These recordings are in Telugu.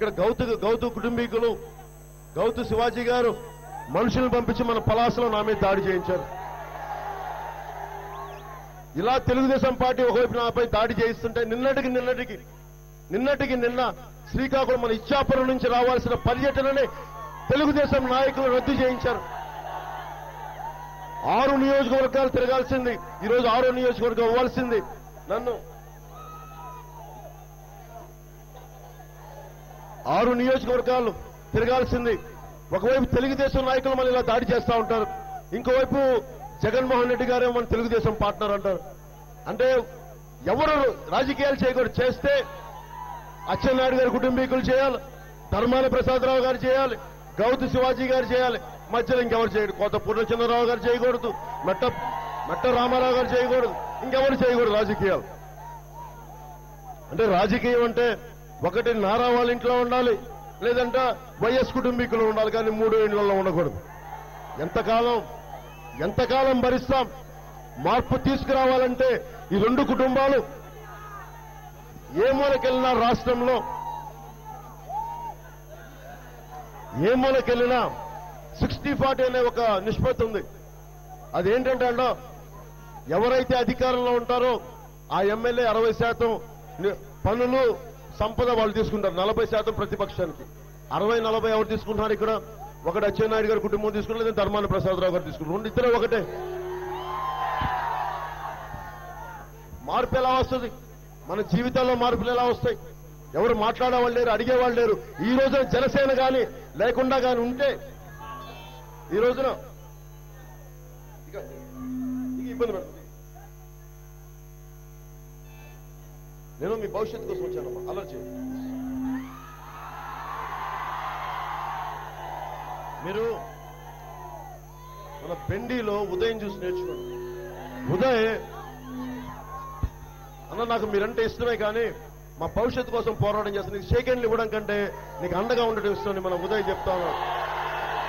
ఇక్కడ గౌతు కుటుంబీకులు గౌతు శివాజీ గారు మనుషులను పంపించి మన పలాసలో నా మీద దాడి చేయించారు. ఇలా తెలుగుదేశం పార్టీ ఒకవైపు నాపై దాడి చేయిస్తుంటే నిన్నటికి నిన్న శ్రీకాకుళం మన ఇచ్చాపురం నుంచి రావాల్సిన పర్యటననే తెలుగుదేశం నాయకులు రద్దు చేయించారు. 6 నియోజకవర్గాలు తిరగాల్సింది ఈరోజు 6వ నియోజకవర్గం అవ్వాల్సింది నన్ను 6 నియోజకవర్గాలు తిరగాల్సింది. ఒకవైపు తెలుగుదేశం నాయకులు మళ్ళీ ఇలా దాడి చేస్తూ ఉంటారు, ఇంకోవైపు జగన్మోహన్ రెడ్డి గారే మన తెలుగుదేశం పార్ట్నర్ అంటారు. అంటే ఎవరు రాజకీయాలు చేయకూడదు, చేస్తే అచ్చెన్నాయుడు గారి కుటుంబీకులు చేయాలి, ధర్మాన ప్రసాదరావు గారు చేయాలి, గౌతు శివాజీ గారు చేయాలి, మధ్యలో ఇంకెవరు చేయడు. కొత్త పూర్ణచంద్రరావు గారు చేయకూడదు, మెట్ట రామారావు గారు చేయకూడదు, ఇంకెవరు చేయకూడదు రాజకీయాలు. అంటే రాజకీయం అంటే ఒకటి నారా వాళ్ళ ఇంట్లో ఉండాలి, లేదంటే వైఎస్ కుటుంబీకులు ఉండాలి, కానీ 3 ఇండ్లలో ఉండకూడదు. ఎంతకాలం భరిస్తాం? మార్పు తీసుకురావాలంటే ఈ 2 కుటుంబాలు ఏ మూలకెళ్ళినా రాష్ట్రంలో ఏ మూలకెళ్ళినా 60-40 అనే ఒక నిష్పత్తి ఉంది. అదేంటంటే ఎవరైతే అధికారంలో ఉంటారో ఆ ఎమ్మెల్యే 60% పనులు సంపద వాళ్ళు తీసుకుంటారు, 40% ప్రతిపక్షానికి. 60-40 ఎవరు తీసుకుంటున్నారు ఇక్కడ? ఒకటి అచ్చెన్నాయుడు గారి కుటుంబం తీసుకుంటారు, లేదా ధర్మాన ప్రసాదరావు గారు తీసుకుంటారు. 2 ఇద్దరే ఒకటే. మార్పు ఎలా వస్తుంది? మన జీవితాల్లో మార్పులు ఎలా వస్తాయి? ఎవరు మాట్లాడేవాళ్ళు లేరు, అడిగేవాళ్ళు లేరు. ఈ రోజున జనసేన కానీ లేకుండా కానీ ఉంటే ఈ రోజున ఇబ్బంది పెడుతుంది. నేను మీ భవిష్యత్తు కోసం వచ్చానమ్మా, అలా చేయండి. మీరు మన పెండిలో ఉదయం చూసి నేర్చుకోండి. ఉదయ్ అన్న, నాకు మీరంటే ఇష్టమే, కానీ మా భవిష్యత్తు కోసం పోరాటం చేస్తాను, నీకు షేక్ హ్యాండ్లు ఇవ్వడం కంటే నీకు అండగా ఉండటం ఇష్టం మనం ఉదయ్ చెప్తాను.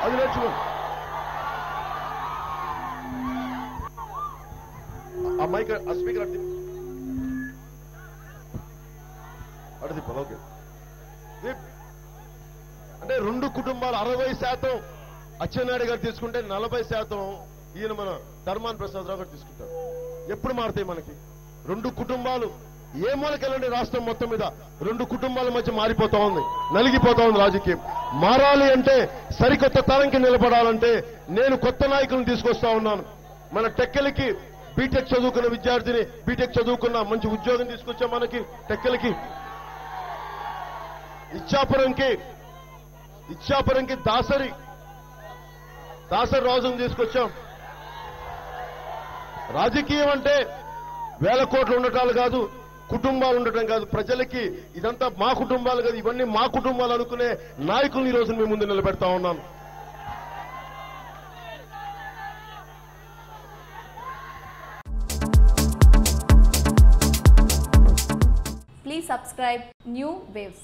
అది నేర్చుకోండి. ఆ మైక్ ఆ స్పీకర్ అడిది ఓకే. అంటే 2 కుటుంబాలు 60% అచ్చెన్నాయుడు గారు తీసుకుంటే 40% ఈయన మన ధర్మాన ప్రసాదరావు గారు తీసుకుంటారు. ఎప్పుడు మారుతాయి మనకి? 2 కుటుంబాలు ఏ మూలకెళ్ళండి రాష్ట్రం మొత్తం మీద 2 కుటుంబాల మధ్య మారిపోతా ఉంది, నలిగిపోతా ఉంది రాజకీయం. మారాలి అంటే సరికొత్త తరంకి నిలబడాలంటే నేను కొత్త నాయకులను తీసుకొస్తా ఉన్నాను. మన టెక్కలికి బీటెక్ చదువుకున్న విద్యార్థిని, బీటెక్ చదువుకున్న మంచి ఉద్యోగం తీసుకొచ్చాం మనకి టెక్కలికి. ఇచ్చాపురంకి దాసరి రాజును తీసుకొచ్చాం. రాజకీయం అంటే వేల కోట్లు ఉండటాలు కాదు, కుటుంబాలు ఉండటం కాదు. ప్రజలకి ఇదంతా మా కుటుంబాలు కాదు, ఇవన్నీ మా కుటుంబాలు అనుకునే నాయకులను ఈ రోజు మీ ముందు నిలబెడతా ఉన్నాను. Please subscribe New Waves.